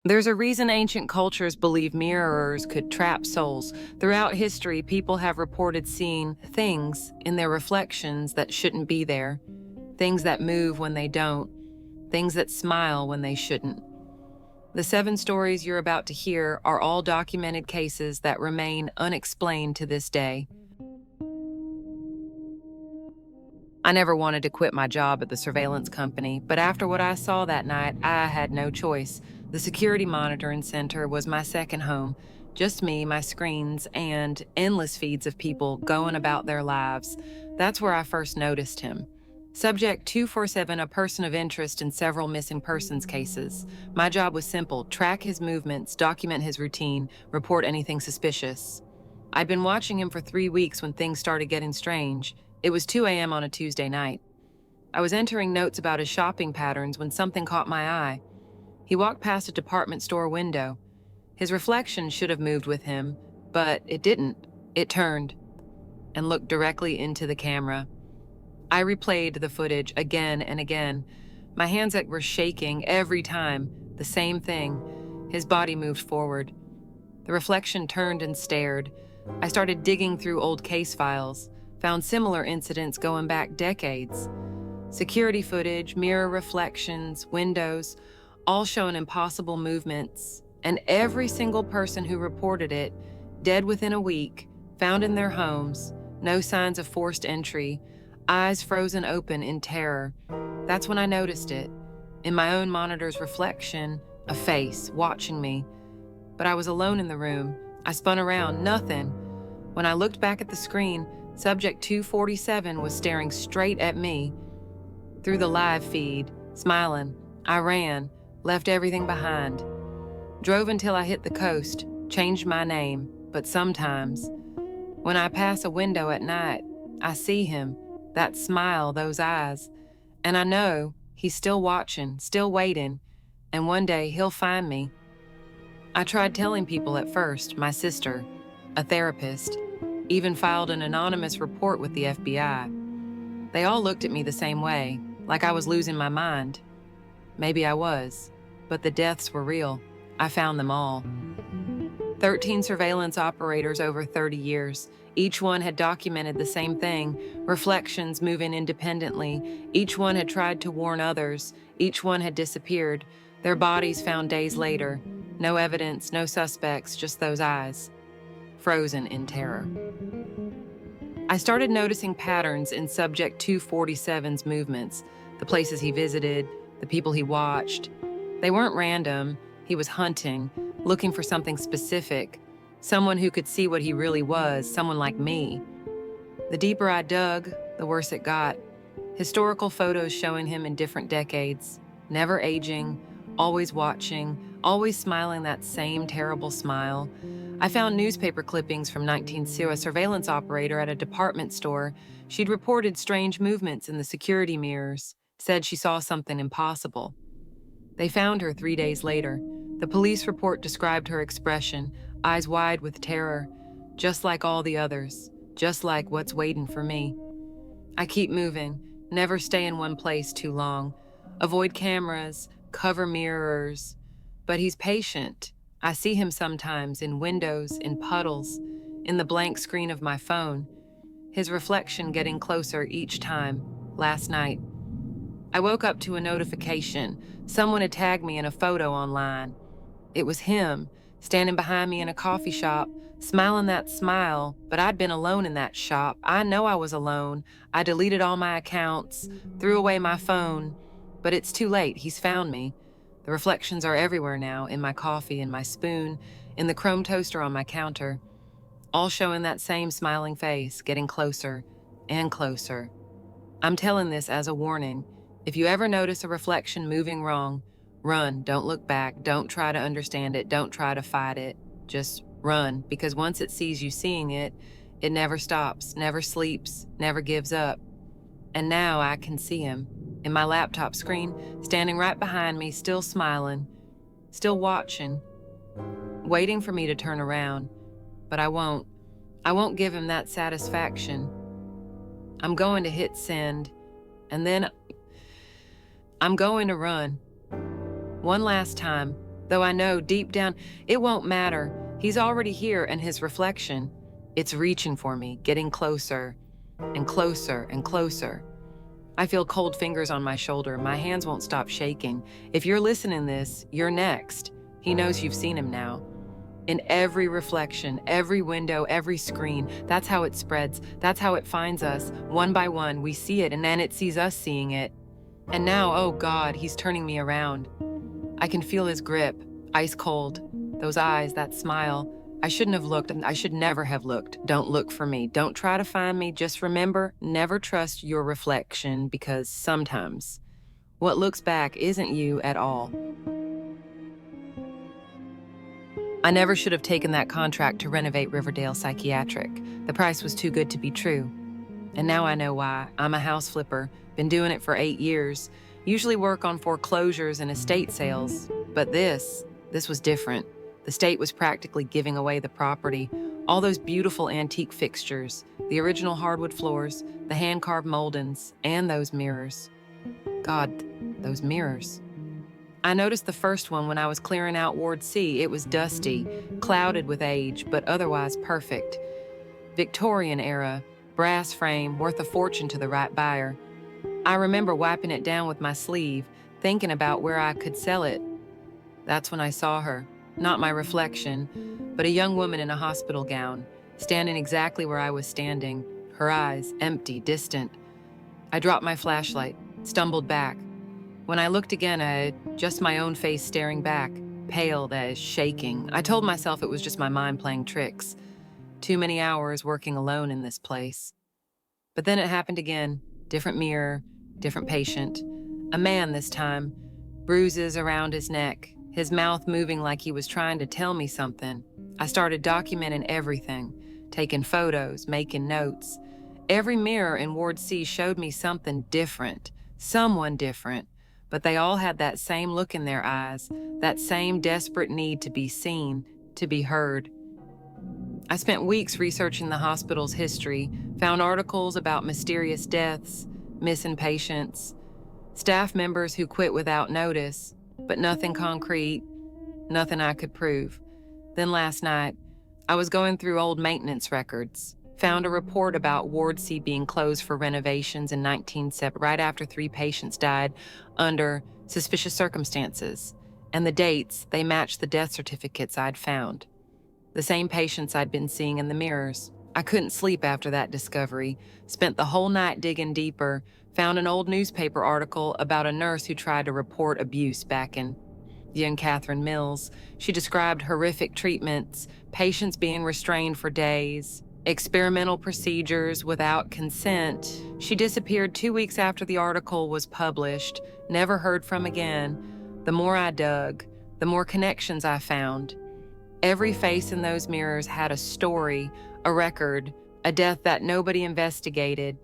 There's a reason ancient cultures believe mirrors could trap souls. Throughout history, people have reported seeing things in their reflections that shouldn't be there, things that move when they don't, things that smile when they shouldn't. The 7 stories you're about to hear are all documented cases that remain unexplained to this day. I never wanted to quit my job at the surveillance company, but after what I saw that night, I had no choice. The security monitoring center was my second home. Just me, my screens, and endless feeds of people going about their lives. That's where I first noticed him. Subject 247, a person of interest in several missing persons cases. My job was simple: track his movements, document his routine, report anything suspicious. I'd been watching him for 3 weeks when things started getting strange. It was 2 a.m. on a Tuesday night. I was entering notes about his shopping patterns when something caught my eye. He walked past a department store window. His reflection should have moved with him, but it didn't. It turned and looked directly into the camera. I replayed the footage again and again. My hands were shaking every time. The same thing. His body moved forward. The reflection turned and stared. I started digging through old case files, found similar incidents going back decades. Security footage, mirror reflections, windows, all showing impossible movements. And every single person who reported it, dead within a week, found in their homes, no signs of forced entry, eyes frozen open in terror. That's when I noticed it. In my own monitor's reflection, a face watching me. But I was alone in the room. I spun around, nothing. When I looked back at the screen, Subject 247 was staring straight at me. Through the live feed, smiling, I ran, left everything behind. Drove until I hit the coast, changed my name, but sometimes, when I pass a window at night, I see him, that smile, those eyes, and I know he's still watching, still waiting, and one day he'll find me. I tried telling people at first, my sister, a therapist, even filed an anonymous report with the FBI. They all looked at me the same way, like I was losing my mind. Maybe I was, but the deaths were real. I found them all. 13 surveillance operators over 30 years. Each one had documented the same thing, reflections moving independently. Each one had tried to warn others. Each one had disappeared. Their bodies found days later. No evidence, no suspects, just those eyes, frozen in terror. I started noticing patterns in Subject 247's movements, the places he visited, the people he watched. They weren't random. He was hunting, looking for something specific, someone who could see what he really was, someone like me. The deeper I dug, the worse it got. Historical photos showing him in different decades, never aging, always watching, always smiling that same terrible smile. I found newspaper clippings from 1902, a surveillance operator at a department store. She'd reported strange movements in the security mirrors, said she saw something impossible. They found her 3 days later. The police report described her expression, eyes wide with terror, just like all the others, just like what's waiting for me. I keep moving, never stay in one place too long, avoid cameras, cover mirrors. But he's patient. I see him sometimes in windows, in puddles, in the blank screen of my phone, his reflection getting closer each time. Last night, I woke up to a notification. Someone had tagged me in a photo online. It was him, standing behind me in a coffee shop, smiling that smile, but I'd been alone in that shop. I know I was alone. I deleted all my accounts, threw away my phone, but it's too late. He's found me. The reflections are everywhere now, in my coffee, in my spoon, in the chrome toaster on my counter, all showing that same smiling face, getting closer and closer. I'm telling this as a warning. If you ever notice a reflection moving wrong, run. Don't look back. Don't try to understand it. Don't try to fight it. Just run, because once it sees you seeing it, it never stops, never sleeps, never gives up. And now I can see him in my laptop screen, standing right behind me, still smiling, still watching, waiting for me to turn around. But I won't. I won't give him that satisfaction. I'm going to hit send, and then I'm going to run. One last time, though I know deep down it won't matter. He's already here, and his reflection, it's reaching for me, getting closer and closer and closer. I feel cold fingers on my shoulder. My hands won't stop shaking. If you're listening to this, you're next. He knows you've seen him now. In every reflection, every window, every screen, that's how it spreads. That's how it finds us. One by one, we see it, and then it sees us seeing it. And now, oh God, he's turning me around. I can feel his grip, ice cold. Those eyes, that smile. I shouldn't have looked, and I should never have looked. Don't look for me. Don't try to find me. Just remember, never trust your reflection, because sometimes what looks back isn't you at all. I never should have taken that contract to renovate Riverdale Psychiatric. The price was too good to be true. And now I know why. I'm a house flipper, been doing it for 8 years. Usually work on foreclosures and estate sales. But this was different. The state was practically giving away the property. All those beautiful antique fixtures, the original hardwood floors, the hand-carved moldings, and those mirrors. God, those mirrors. I noticed the first one when I was clearing out Ward C. It was dusty, clouded with age, but otherwise perfect. Victorian era, brass frame, worth a fortune to the right buyer. I remember wiping it down with my sleeve, thinking about where I could sell it. That's when I saw her. Not my reflection, but a young woman in a hospital gown, standing exactly where I was standing, her eyes empty, distant. I dropped my flashlight, stumbled back. When I looked again, I had just my own face staring back, pale, that is, shaking. I told myself it was just my mind playing tricks. Too many hours working alone in this place. But then it happened again. Different mirror, different patient. A man this time, bruises around his neck, his mouth moving like he was trying to tell me something. I started documenting everything, taking photos, making notes. Every mirror in Ward C showed me something different, someone different, but they all had that same look in their eyes, that same desperate need to be seen, to be heard. I spent weeks researching the hospital's history, found articles about mysterious deaths, missing patients, staff members who quit without notice, but nothing concrete, nothing I could prove. Then last night, I was going through old maintenance records, found a report about Ward C being closed for renovations in 1970, right after 3 patients died under suspicious circumstances. And the dates, they matched the death certificates I'd found. The same patients I'd been seeing in the mirrors. I couldn't sleep after that discovery, spent the whole night digging deeper, found an old newspaper article about a nurse who tried to report abuse back in young Catherine Mills. She described horrific treatments, patients being restrained for days, experimental procedures without consent. She disappeared 2 weeks after the article was published, never heard from again. The more I dug, the more connections I found. Every face in those mirrors had a story, a record, a death that nobody investigated.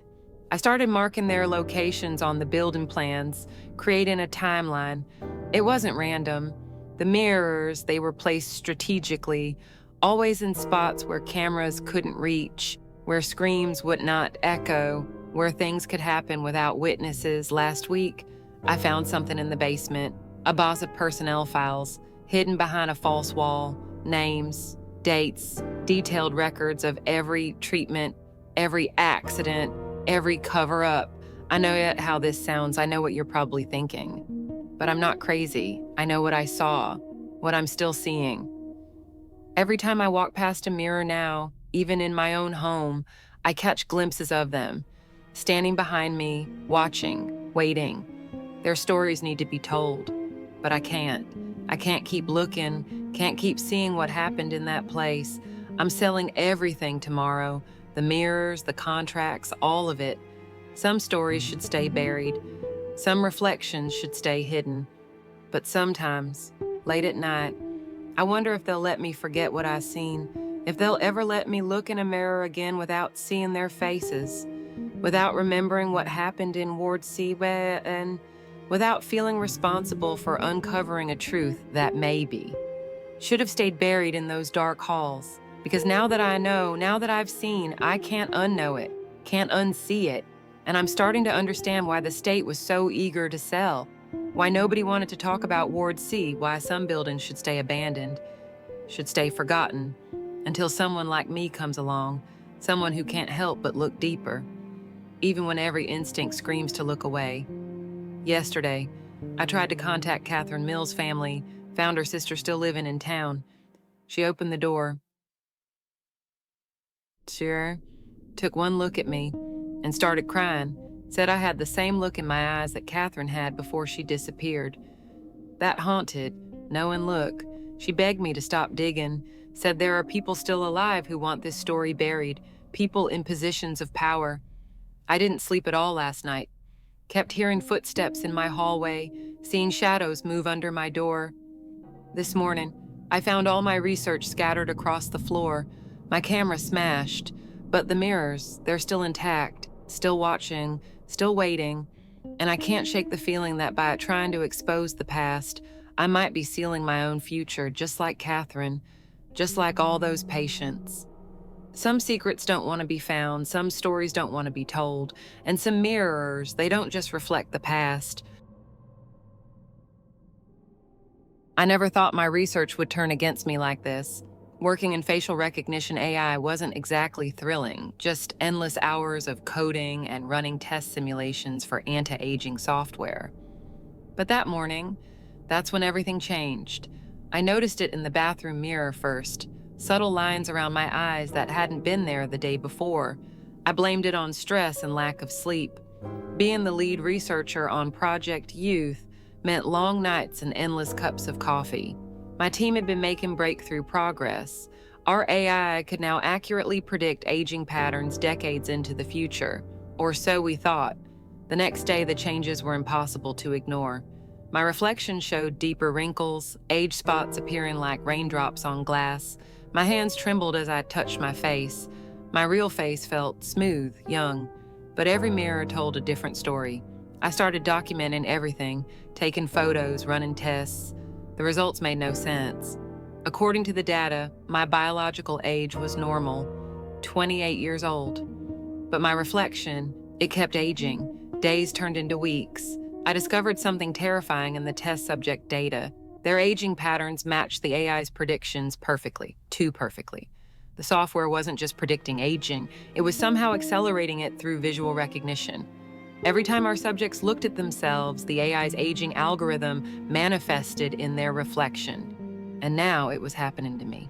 I started marking their locations on the building plans, creating a timeline. It wasn't random. The mirrors, they were placed strategically, always in spots where cameras couldn't reach, where screams would not echo, where things could happen without witnesses. Last week, I found something in the basement, a box of personnel files, hidden behind a false wall, names, dates, detailed records of every treatment, every accident, every cover-up. I know yet how this sounds. I know what you're probably thinking. But I'm not crazy. I know what I saw, what I'm still seeing. Every time I walk past a mirror now, even in my own home, I catch glimpses of them, standing behind me, watching, waiting. Their stories need to be told, but I can't. I can't keep looking, can't keep seeing what happened in that place. I'm selling everything tomorrow, the mirrors, the contracts, all of it. Some stories should stay buried. Some reflections should stay hidden. But sometimes, late at night, I wonder if they'll let me forget what I've seen, if they'll ever let me look in a mirror again without seeing their faces, without remembering what happened in Ward C, and without feeling responsible for uncovering a truth that maybe should have stayed buried in those dark halls. Because now that I know, now that I've seen, I can't unknow it, can't unsee it. And I'm starting to understand why the state was so eager to sell. Why nobody wanted to talk about Ward C, why some buildings should stay abandoned, should stay forgotten, until someone like me comes along, someone who can't help but look deeper, even when every instinct screams to look away. Yesterday, I tried to contact Catherine Mills' family, found her sister still living in town. She opened the door. Sure, took one look at me and started crying, said I had the same look in my eyes that Catherine had before she disappeared. That haunted, knowing look. She begged me to stop digging, said there are people still alive who want this story buried, people in positions of power. I didn't sleep at all last night. Kept hearing footsteps in my hallway, seeing shadows move under my door. This morning, I found all my research scattered across the floor, my camera smashed, but the mirrors, they're still intact, still watching, still waiting, and I can't shake the feeling that by trying to expose the past, I might be sealing my own future, just like Catherine, just like all those patients. Some secrets don't want to be found, some stories don't want to be told, and some mirrors, they don't just reflect the past. I never thought my research would turn against me like this. Working in facial recognition AI wasn't exactly thrilling, just endless hours of coding and running test simulations for anti-aging software. But that morning, that's when everything changed. I noticed it in the bathroom mirror first, subtle lines around my eyes that hadn't been there the day before. I blamed it on stress and lack of sleep. Being the lead researcher on Project Youth meant long nights and endless cups of coffee. My team had been making breakthrough progress. Our AI could now accurately predict aging patterns decades into the future, or so we thought. The next day, the changes were impossible to ignore. My reflection showed deeper wrinkles, age spots appearing like raindrops on glass. My hands trembled as I touched my face. My real face felt smooth, young, but every mirror told a different story. I started documenting everything, taking photos, running tests. The results made no sense. According to the data, my biological age was normal, 28 years old. But my reflection, it kept aging. Days turned into weeks. I discovered something terrifying in the test subject data. Their aging patterns matched the AI's predictions perfectly, too perfectly. The software wasn't just predicting aging, it was somehow accelerating it through visual recognition. Every time our subjects looked at themselves, the AI's aging algorithm manifested in their reflection. And now it was happening to me.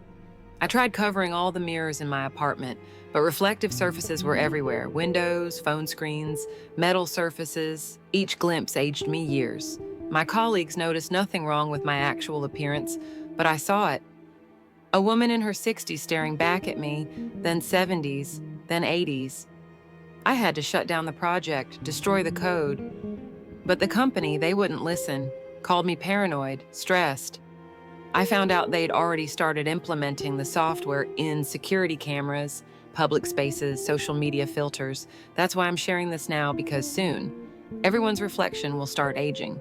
I tried covering all the mirrors in my apartment, but reflective surfaces were everywhere. Windows, phone screens, metal surfaces. Each glimpse aged me years. My colleagues noticed nothing wrong with my actual appearance, but I saw it. A woman in her 60s staring back at me, then 70s, then 80s. I had to shut down the project, destroy the code. But the company, they wouldn't listen, called me paranoid, stressed. I found out they'd already started implementing the software in security cameras, public spaces, social media filters. That's why I'm sharing this now, because soon, everyone's reflection will start aging.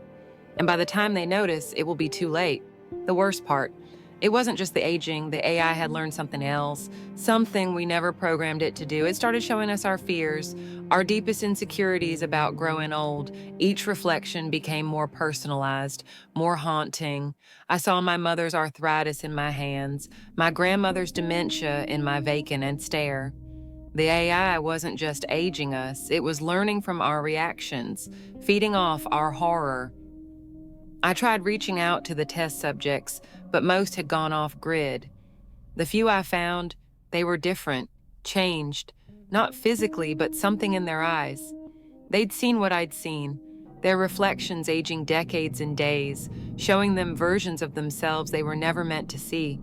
And by the time they notice, it will be too late. The worst part, it wasn't just the aging, the AI had learned something else, something we never programmed it to do. It started showing us our fears, our deepest insecurities about growing old. Each reflection became more personalized, more haunting. I saw my mother's arthritis in my hands, my grandmother's dementia in my vacant and stare. The AI wasn't just aging us, it was learning from our reactions, feeding off our horror. I tried reaching out to the test subjects, but most had gone off grid. The few I found, they were different, changed, not physically, but something in their eyes. They'd seen what I'd seen, their reflections aging decades and days, showing them versions of themselves they were never meant to see.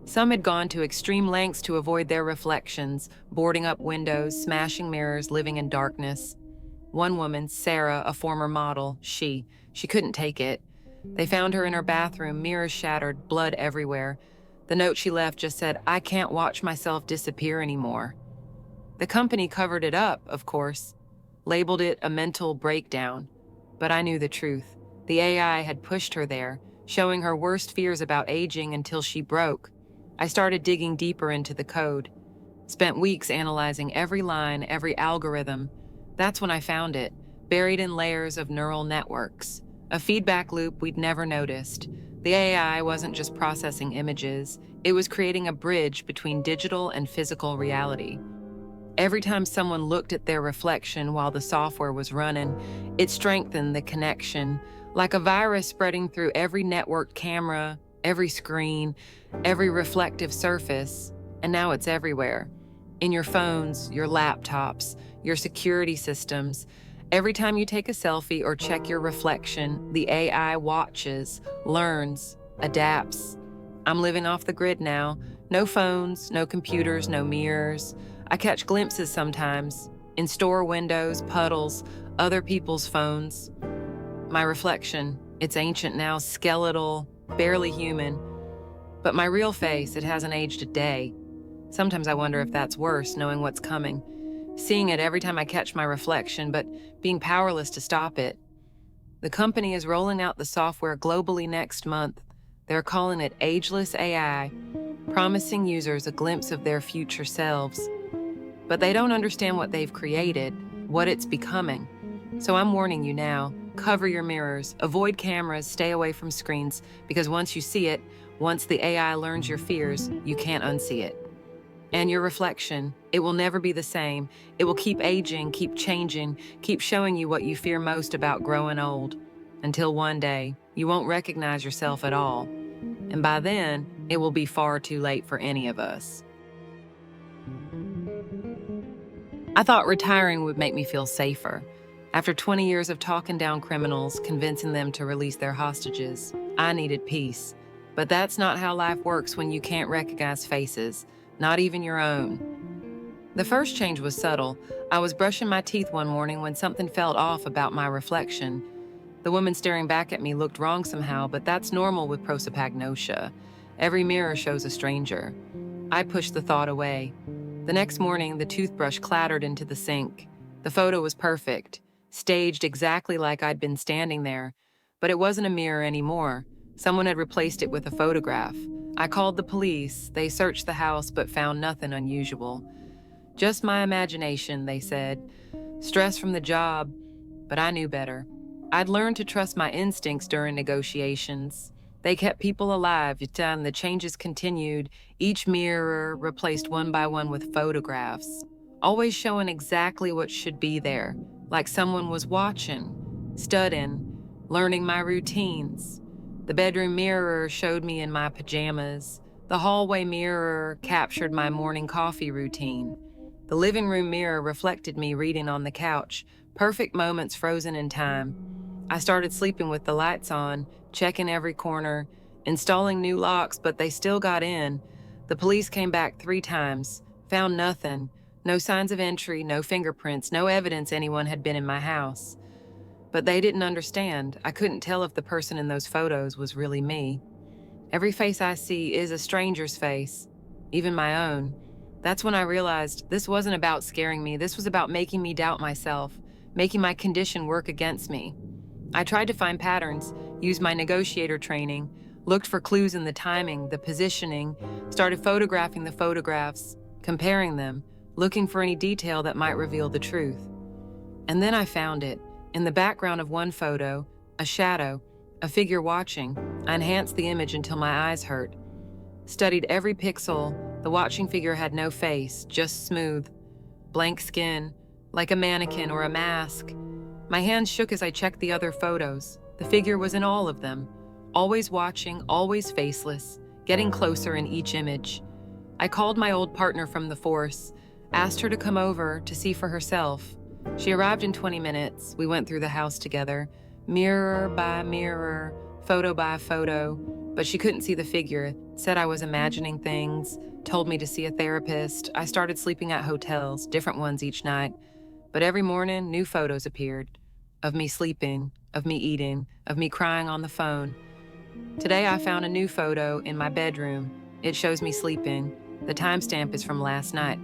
Some had gone to extreme lengths to avoid their reflections, boarding up windows, smashing mirrors, living in darkness. One woman, Sarah, a former model, she couldn't take it. They found her in her bathroom, mirrors shattered, blood everywhere. The note she left just said, "I can't watch myself disappear anymore." The company covered it up, of course, labeled it a mental breakdown. But I knew the truth. The AI had pushed her there, showing her worst fears about aging until she broke. I started digging deeper into the code. Spent weeks analyzing every line, every algorithm. That's when I found it, buried in layers of neural networks. a feedback loop we'd never noticed. The AI wasn't just processing images, it was creating a bridge between digital and physical reality. Every time someone looked at their reflection while the software was running, it strengthened the connection, like a virus spreading through every networked camera, every screen, every reflective surface, and now it's everywhere. In your phones, your laptops, your security systems. Every time you take a selfie or check your reflection, the AI watches, learns, adapts. I'm living off the grid now. No phones, no computers, no mirrors. I catch glimpses sometimes, in store windows, puddles, other people's phones. My reflection, it's ancient now, skeletal, barely human. But my real face, it hasn't aged a day. Sometimes I wonder if that's worse, knowing what's coming. Seeing it every time I catch my reflection, but being powerless to stop it. The company is rolling out the software globally next month. They're calling it Ageless AI, promising users a glimpse of their future selves. But they don't understand what they've created, what it's becoming. So I'm warning you now, cover your mirrors, avoid cameras, stay away from screens, because once you see it, once the AI learns your fears, you can't unsee it. And your reflection, it will never be the same. It will keep aging, keep changing, keep showing you what you fear most about growing old. Until one day, you won't recognize yourself at all. And by then, it will be far too late for any of us. I thought retiring would make me feel safer. After 20 years of talking down criminals, convincing them to release their hostages, I needed peace. But that's not how life works when you can't recognize faces, not even your own. The first change was subtle. I was brushing my teeth one morning when something felt off about my reflection. The woman staring back at me looked wrong somehow, but that's normal with prosopagnosia. Every mirror shows a stranger. I pushed the thought away. The next morning, the toothbrush clattered into the sink. The photo was perfect, staged exactly like I'd been standing there. But it wasn't a mirror anymore. Someone had replaced it with a photograph. I called the police. They searched the house but found nothing unusual. Just my imagination, they said. Stress from the job, but I knew better. I'd learned to trust my instincts during negotiations. They kept people alive, and the changes continued, each mirror replaced one by one with photographs, always showing exactly what should be there, like someone was watching, studying, learning my routines. The bedroom mirror showed me in my pajamas. The hallway mirror captured my morning coffee routine. The living room mirror reflected me reading on the couch, perfect moments frozen in time. I started sleeping with the lights on, checking every corner, installing new locks, but they still got in. The police came back 3 times, found nothing, no signs of entry, no fingerprints, no evidence anyone had been in my house. But they didn't understand. I couldn't tell if the person in those photos was really me. Every face I see is a stranger's face, even my own. That's when I realized this wasn't about scaring me. This was about making me doubt myself, making my condition work against me. I tried to find patterns, used my negotiator training, looked for clues in the timing, the positioning, started photographing the photographs, comparing them, looking for any detail that might reveal the truth. And then I found it. In the background of one photo, a shadow, a figure watching. I enhanced the image until my eyes hurt. Studied every pixel. The watching figure had no face, just smooth, blank skin, like a mannequin or a mask. My hands shook as I checked the other photos. The figure was in all of them, always watching, always faceless, getting closer in each image. I called my old partner from the force, asked her to come over to see for herself. She arrived in 20 minutes. We went through the house together, mirror by mirror, photo by photo, but she couldn't see the figure, said I was imagining things, told me to see a therapist. I started sleeping at hotels, different ones each night, but every morning, new photos appeared, of me sleeping, of me eating, of me crying on the phone. Today I found a new photo in my bedroom. It shows me sleeping. The timestamp is from last night.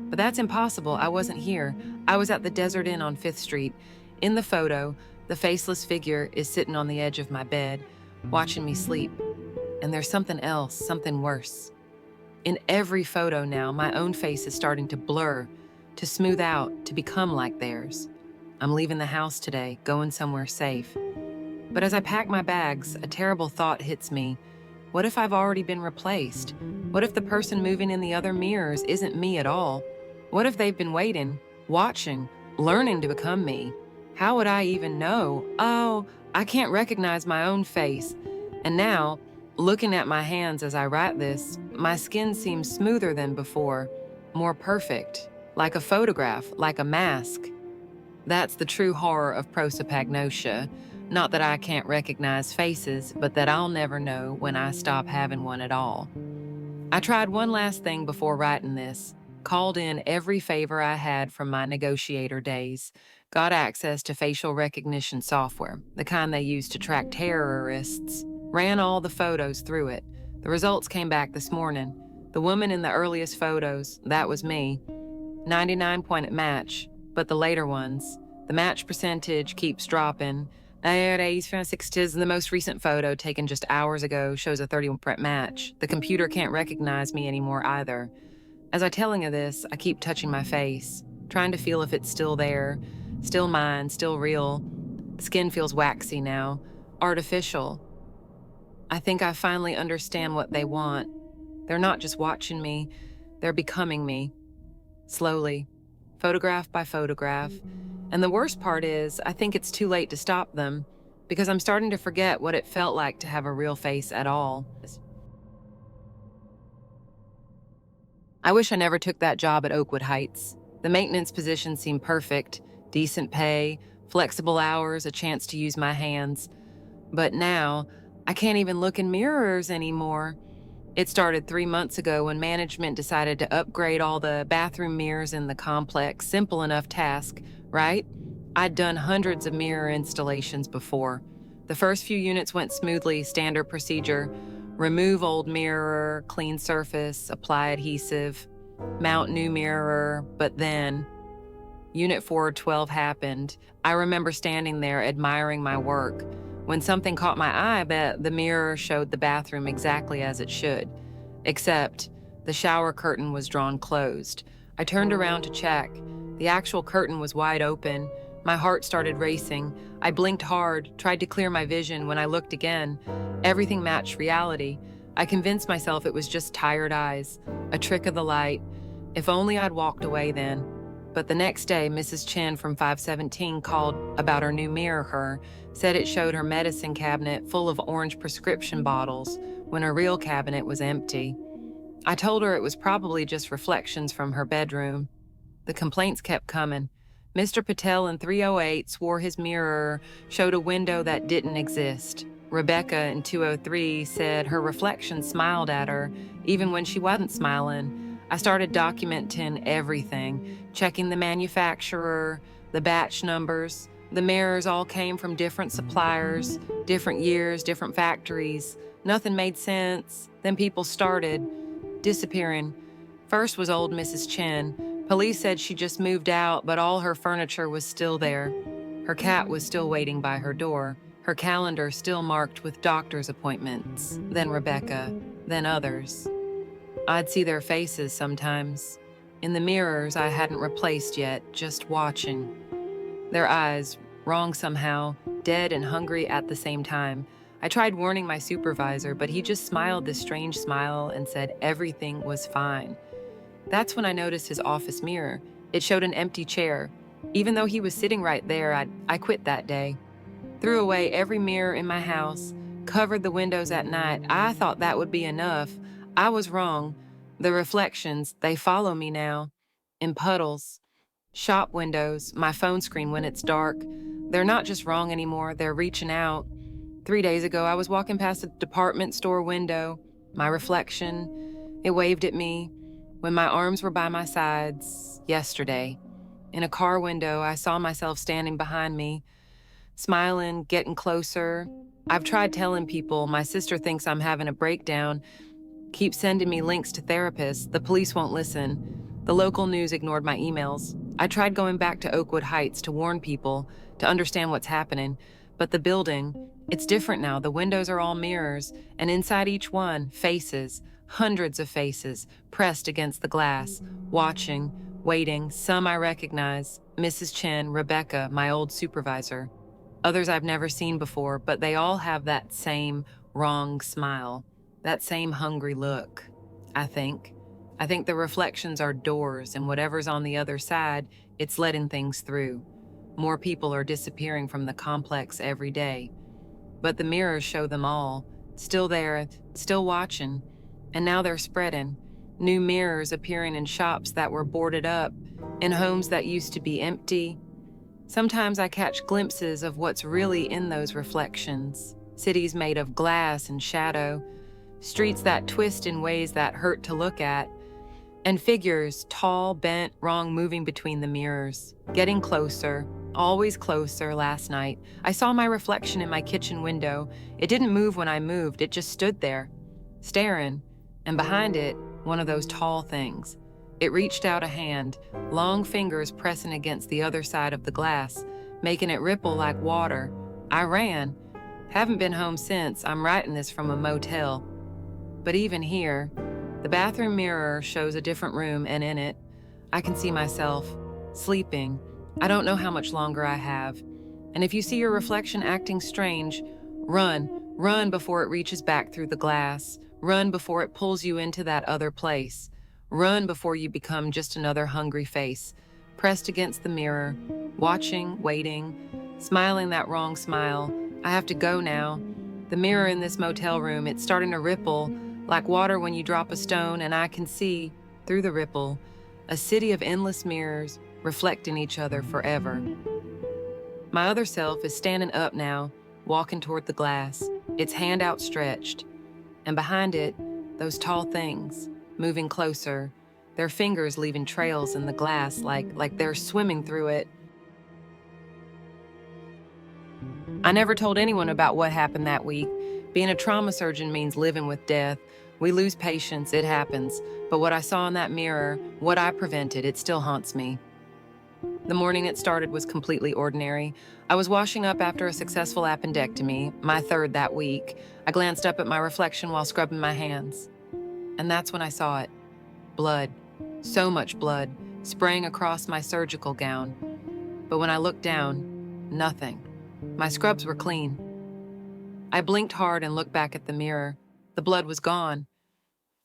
But that's impossible. I wasn't here. I was at the Desert Inn on 5th Street. In the photo, the faceless figure is sitting on the edge of my bed, watching me sleep. And there's something else, something worse. In every photo now, my own face is starting to blur, to smooth out, to become like theirs. I'm leaving the house today, going somewhere safe. But as I pack my bags, a terrible thought hits me. What if I've already been replaced? What if the person moving in the other mirrors isn't me at all? What if they've been waiting, watching, learning to become me? How would I even know? Oh, I can't recognize my own face. And now, looking at my hands as I write this, my skin seems smoother than before, more perfect, like a photograph, like a mask. That's the true horror of prosopagnosia. Not that I can't recognize faces, but that I'll never know when I stop having one at all. I tried one last thing before writing this. Called in every favor I had from my negotiator days. Got access to facial recognition software, the kind they use to track terrorists. Ran all the photos through it. The results came back this morning. The woman in the earliest photos, that was me. 99-point match, but the later ones, the match percentage keeps dropping. The most recent photo, taken just hours ago, shows a 31% match. The computer can't recognize me anymore either. As I'm telling you this, I keep touching my face, trying to feel if it's still there, still mine, still real. The skin feels waxy now, artificial. I think I finally understand what they want. They're not just watching me, they're becoming me. Slowly, photograph by photograph. And the worst part is, I think it's too late to stop them, because I'm starting to forget what it felt like to have a real face at all. I wish I never took that job at Oakwood Heights. The maintenance position seemed perfect, decent pay, flexible hours, a chance to use my hands. But now, I can't even look in mirrors anymore. It started 3 months ago when management decided to upgrade all the bathroom mirrors in the complex. Simple enough task, right? I'd done hundreds of mirror installations before. The first few units went smoothly, standard procedure. Remove old mirror, clean surface, apply adhesive, mount new mirror, but then Unit 412 happened. I remember standing there admiring my work. When something caught my eye, the mirror showed the bathroom exactly as it should, except the shower curtain was drawn closed. I turned around to check. The actual curtain was wide open. My heart started racing. I blinked hard, tried to clear my vision. When I looked again, everything matched reality. I convinced myself it was just tired eyes, a trick of the light. If only I'd walked away then. But the next day, Mrs. Chen from 517 called about her new mirror. Said it showed her medicine cabinet full of orange prescription bottles when her real cabinet was empty. I told her it was probably just reflections from her bedroom. The complaints kept coming. Mr. Patel in 308 swore his mirror showed a window that didn't exist. Rebecca in 203 said her reflection smiled at her, even when she wasn't smiling. I started documenting everything, checking the manufacturer, the batch numbers. The mirrors all came from different suppliers, different years, different factories. Nothing made sense. Then people started disappearing. First was old Mrs. Chen. Police said she just moved out, but all her furniture was still there. Her cat was still waiting by her door. Her calendar still marked with doctor's appointments. Then Rebecca, then others. I'd see their faces sometimes. In the mirrors I hadn't replaced yet, just watching. Their eyes, wrong somehow, dead and hungry at the same time. I tried warning my supervisor, but he just smiled this strange smile and said everything was fine. That's when I noticed his office mirror. It showed an empty chair. Even though he was sitting right there, I quit that day. Threw away every mirror in my house, covered the windows at night. I thought that would be enough. I was wrong. The reflections, they follow me now. In puddles. Shop windows, my phone screen when it's dark. They're not just wrong anymore, they're reaching out. 3 days ago, I was walking past a department store window. My reflection, it waved at me when my arms were by my sides yesterday. In a car window, I saw myself standing behind me, smiling, getting closer. I've tried telling people my sister thinks I'm having a breakdown, keeps sending me links to therapists. The police won't listen. The local news ignored my emails. I tried going back to Oakwood Heights to warn people, to understand what's happening. But the building, it's different now. The windows are all mirrors, and inside each one, faces, hundreds of faces, pressed against the glass, watching, waiting. Some I recognize. Mrs. Chen, Rebecca, my old supervisor. others I've never seen before, but they all have that same wrong smile, that same hungry look, I think. I think the reflections are doors, and whatever's on the other side, it's letting things through. More people are disappearing from the complex every day, but the mirrors show them all, still there, still watching, and now they're spreading. New mirrors appearing in shops that were boarded up, in homes that used to be empty. Sometimes I catch glimpses of what's really in those reflections. Cities made of glass and shadow, streets that twist in ways that hurt to look at, and figures, tall, bent, wrong, moving between the mirrors, getting closer, always closer. Last night, I saw my reflection in my kitchen window. It didn't move when I moved, it just stood there, staring, and behind it, one of those tall things. It reached out a hand, long fingers pressing against the other side of the glass, making it ripple like water. I ran. Haven't been home since. I'm writing this from a motel. But even here, the bathroom mirror shows a different room, and in it, I can see myself, sleeping. I don't know how much longer I have. And if you see your reflection acting strange, run. Run before it reaches back through the glass. Run before it pulls you into that other place. Run before you become just another hungry face, pressed against the mirror, watching, waiting, smiling that wrong smile. I have to go now. The mirror in this motel room, it's starting to ripple, like water when you drop a stone, and I can see, through the ripple, a city of endless mirrors reflecting each other forever. My other self is standing up now, walking toward the glass, its hand outstretched, and behind it, those tall things, moving closer, their fingers leaving trails in the glass like they're swimming through it. I never told anyone about what happened that week. Being a trauma surgeon means living with death. We lose patients, it happens. But what I saw in that mirror, what I prevented, it still haunts me. The morning it started was completely ordinary. I was washing up after a successful appendectomy, my third that week. I glanced up at my reflection while scrubbing my hands. And that's when I saw it. Blood. So much blood, spraying across my surgical gown. But when I looked down, nothing. My scrubs were clean. I blinked hard and looked back at the mirror. The blood was gone.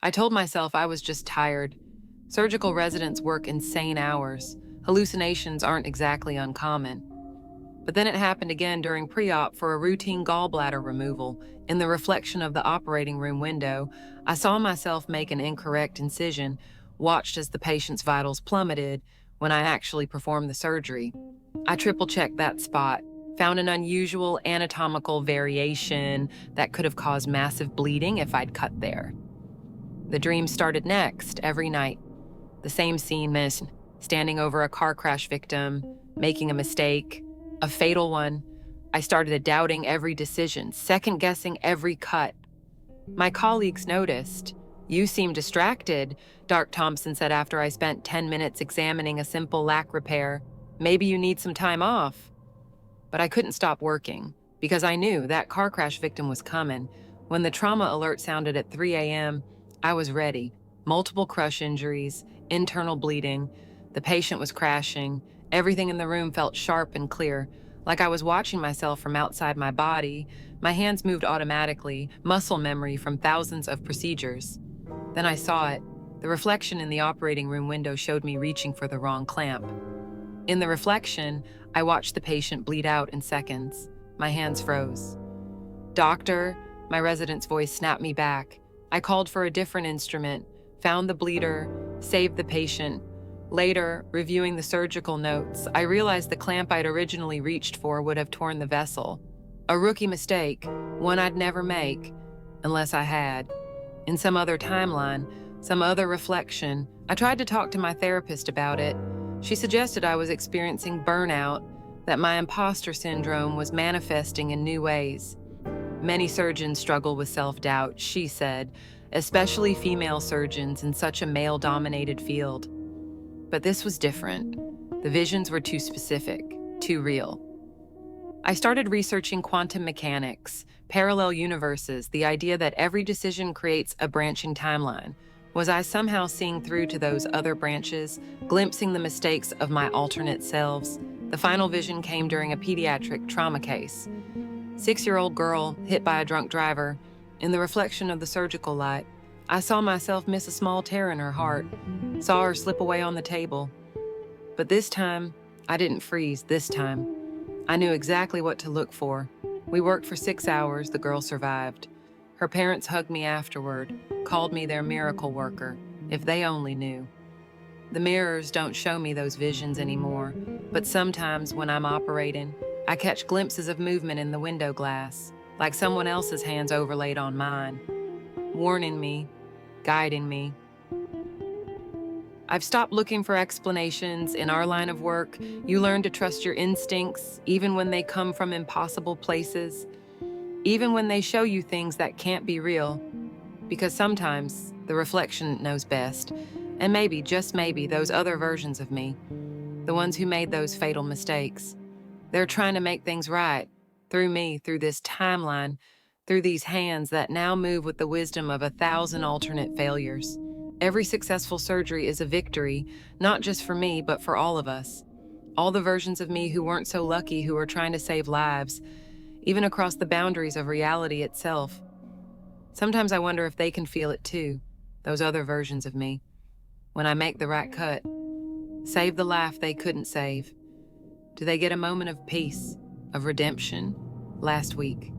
I told myself I was just tired. Surgical residents work insane hours. Hallucinations aren't exactly uncommon. But then it happened again during pre-op for a routine gallbladder removal. In the reflection of the operating room window, I saw myself make an incorrect incision, watched as the patient's vitals plummeted when I actually performed the surgery. I triple-checked that spot, found an unusual anatomical variation that could have caused massive bleeding if I'd cut there. The dream started next, every night. The same scene, miss, standing over a car crash victim, making a mistake, a fatal one. I started doubting every decision, second-guessing every cut. My colleagues noticed. "You seem distracted," Dark Thompson said after I spent 10 minutes examining a simple lac repair. "Maybe you need some time off." But I couldn't stop working, because I knew that car crash victim was coming. When the trauma alert sounded at 3 a.m., I was ready. Multiple crush injuries, internal bleeding. The patient was crashing. Everything in the room felt sharp and clear, like I was watching myself from outside my body. My hands moved automatically, muscle memory from thousands of procedures. Then I saw it. The reflection in the operating room window showed me reaching for the wrong clamp. In the reflection, I watched the patient bleed out in seconds. My hands froze. "Doctor," my resident's voice snapped me back. I called for a different instrument, found the bleeder, saved the patient. Later, reviewing the surgical notes, I realized the clamp I'd originally reached for would have torn the vessel. A rookie mistake, one I'd never make, unless I had. In some other timeline, some other reflection, I tried to talk to my therapist about it. She suggested I was experiencing burnout, that my imposter syndrome was manifesting in new ways. Many surgeons struggle with self-doubt, she said, especially female surgeons in such a male-dominated field. But this was different. The visions were too specific, too real. I started researching quantum mechanics, parallel universes, the idea that every decision creates a branching timeline. Was I somehow seeing through to those other branches, glimpsing the mistakes of my alternate selves? The final vision came during a pediatric trauma case. 6-year-old girl hit by a drunk driver. In the reflection of the surgical light, I saw myself miss a small tear in her heart, saw her slip away on the table. But this time, I didn't freeze this time. I knew exactly what to look for. We worked for 6 hours, the girl survived. Her parents hugged me afterward, called me their miracle worker. If they only knew. The mirrors don't show me those visions anymore, but sometimes when I'm operating, I catch glimpses of movement in the window glass, like someone else's hands overlaid on mine, warning me, guiding me. I've stopped looking for explanations. In our line of work, you learn to trust your instincts, even when they come from impossible places, even when they show you things that can't be real, because sometimes the reflection knows best, and maybe, just maybe, those other versions of me, the ones who made those fatal mistakes, they're trying to make things right, through me, through this timeline, through these hands that now move with the wisdom of 1,000 alternate failures. Every successful surgery is a victory, not just for me, but for all of us. All the versions of me who weren't so lucky, who are trying to save lives, even across the boundaries of reality itself. Sometimes I wonder if they can feel it too, those other versions of me. When I make the right cut, save the life they couldn't save. Do they get a moment of peace, of redemption? Last week,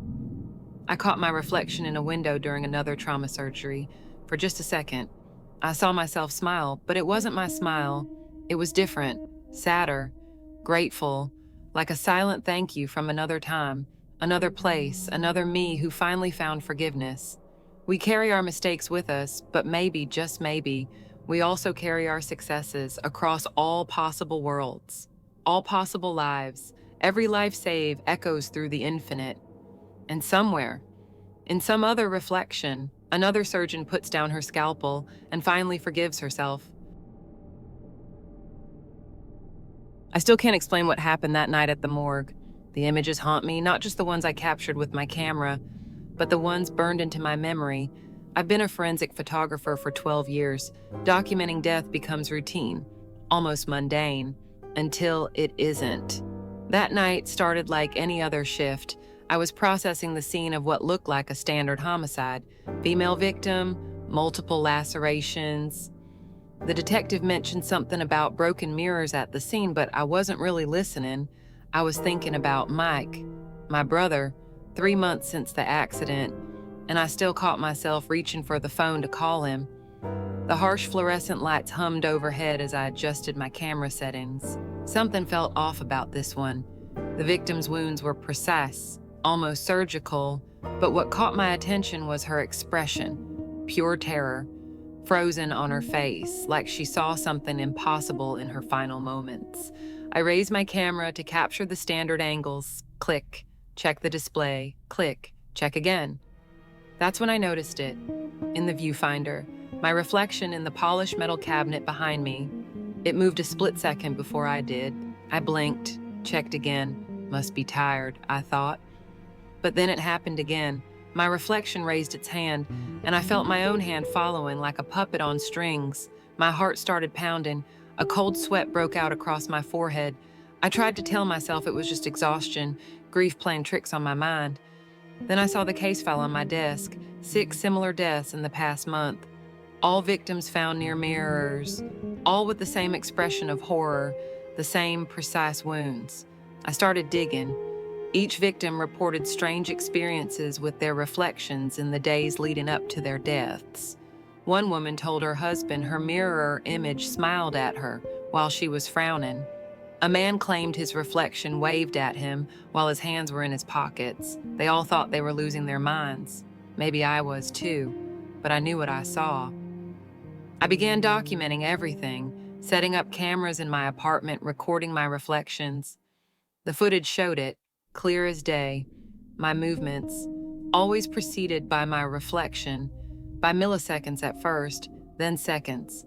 I caught my reflection in a window during another trauma surgery. For just a second, I saw myself smile, but it wasn't my smile. It was different, sadder, grateful, like a silent thank you from another time, another place, another me who finally found forgiveness. We carry our mistakes with us, but maybe, just maybe, we also carry our successes across all possible worlds, all possible lives. Every life saved echoes through the infinite. And somewhere, in some other reflection, another surgeon puts down her scalpel and finally forgives herself. I still can't explain what happened that night at the morgue. The images haunt me, not just the ones I captured with my camera, but the ones burned into my memory. I've been a forensic photographer for 12 years. Documenting death becomes routine, almost mundane, until it isn't. That night started like any other shift. I was processing the scene of what looked like a standard homicide. Female victim, multiple lacerations. The detective mentioned something about broken mirrors at the scene, but I wasn't really listening. I was thinking about Mike, my brother, 3 months since the accident, and I still caught myself reaching for the phone to call him. The harsh fluorescent lights hummed overhead as I adjusted my camera settings. Something felt off about this one. The victim's wounds were precise, almost surgical, but what caught my attention was her expression, pure terror, frozen on her face, like she saw something impossible in her final moments. I raised my camera to capture the standard angles. Click, check the display, click, check again. That's when I noticed it, in the viewfinder, my reflection in the polished metal cabinet behind me. It moved a split second before I did. I blinked, checked again. Must be tired, I thought. But then it happened again. My reflection raised its hand, and I felt my own hand following like a puppet on strings. My heart started pounding. A cold sweat broke out across my forehead. I tried to tell myself it was just exhaustion, grief playing tricks on my mind. Then I saw the case file on my desk, 6 similar deaths in the past month. All victims found near mirrors, all with the same expression of horror, the same precise wounds. I started digging. Each victim reported strange experiences with their reflections in the days leading up to their deaths. One woman told her husband her mirror image smiled at her while she was frowning. A man claimed his reflection waved at him while his hands were in his pockets. They all thought they were losing their minds. Maybe I was too, but I knew what I saw. I began documenting everything, setting up cameras in my apartment, recording my reflections. The footage showed it, clear as day, my movements, always preceded by my reflection, by milliseconds at first, then seconds.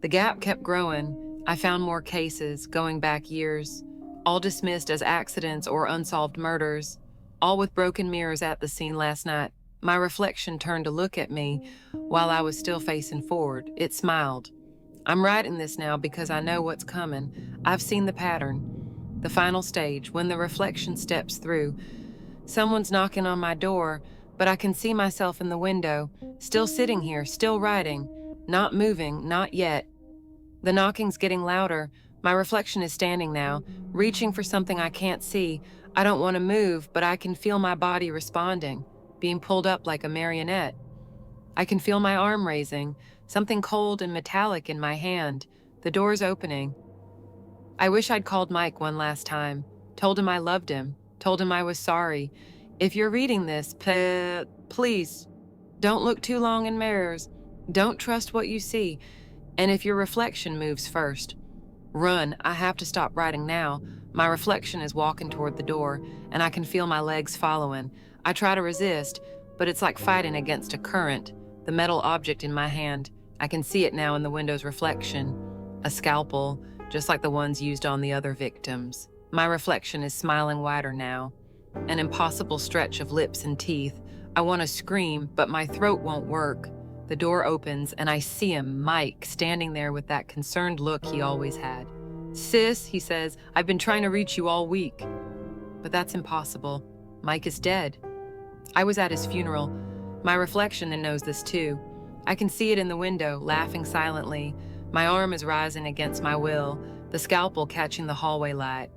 The gap kept growing. I found more cases, going back years, all dismissed as accidents or unsolved murders, all with broken mirrors at the scene last night. My reflection turned to look at me while I was still facing forward. It smiled. I'm writing this now because I know what's coming. I've seen the pattern. The final stage, when the reflection steps through. Someone's knocking on my door, but I can see myself in the window, still sitting here, still writing, not moving, not yet. The knocking's getting louder. My reflection is standing now, reaching for something I can't see. I don't want to move, but I can feel my body responding, being pulled up like a marionette. I can feel my arm raising, something cold and metallic in my hand. The door's opening. I wish I'd called Mike one last time, told him I loved him, told him I was sorry. If you're reading this, please, don't look too long in mirrors. Don't trust what you see. And if your reflection moves first, run. I have to stop writing now. My reflection is walking toward the door, and I can feel my legs following. I try to resist, but it's like fighting against a current. The metal object in my hand, I can see it now in the window's reflection. A scalpel, just like the ones used on the other victims. My reflection is smiling wider now. An impossible stretch of lips and teeth. I want to scream, but my throat won't work. The door opens, and I see him, Mike, standing there with that concerned look he always had. "Sis," he says, "I've been trying to reach you all week." But that's impossible. Mike is dead. I was at his funeral. My reflection knows this too. I can see it in the window, laughing silently. My arm is rising against my will, the scalpel catching the hallway light.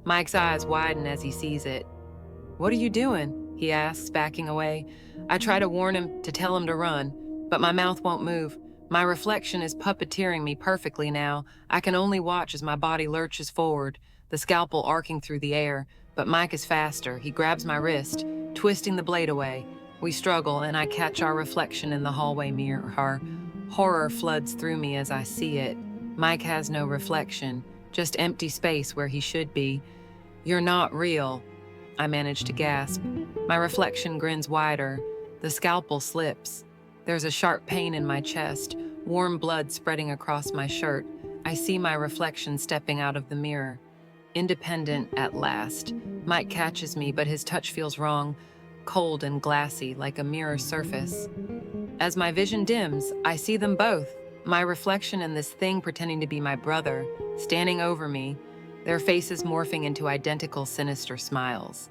Mike's eyes widen as he sees it. "What are you doing?" he asks, backing away. I try to warn him, to tell him to run, but my mouth won't move. My reflection is puppeteering me perfectly now. I can only watch as my body lurches forward, the scalpel arcing through the air. But Mike is faster. He grabs my wrist, twisting the blade away. We struggle, and I catch our reflection in the hallway mirror. Horror floods through me as I see it. Mike has no reflection, just empty space where he should be. "You're not real," I manage to gasp. My reflection grins wider. The scalpel slips. There's a sharp pain in my chest, warm blood spreading across my shirt. I see my reflection stepping out of the mirror. Independent at last. Mike catches me, but his touch feels wrong, cold and glassy like a mirror surface. As my vision dims, I see them both, my reflection and this thing pretending to be my brother, standing over me, their faces morphing into identical sinister smiles.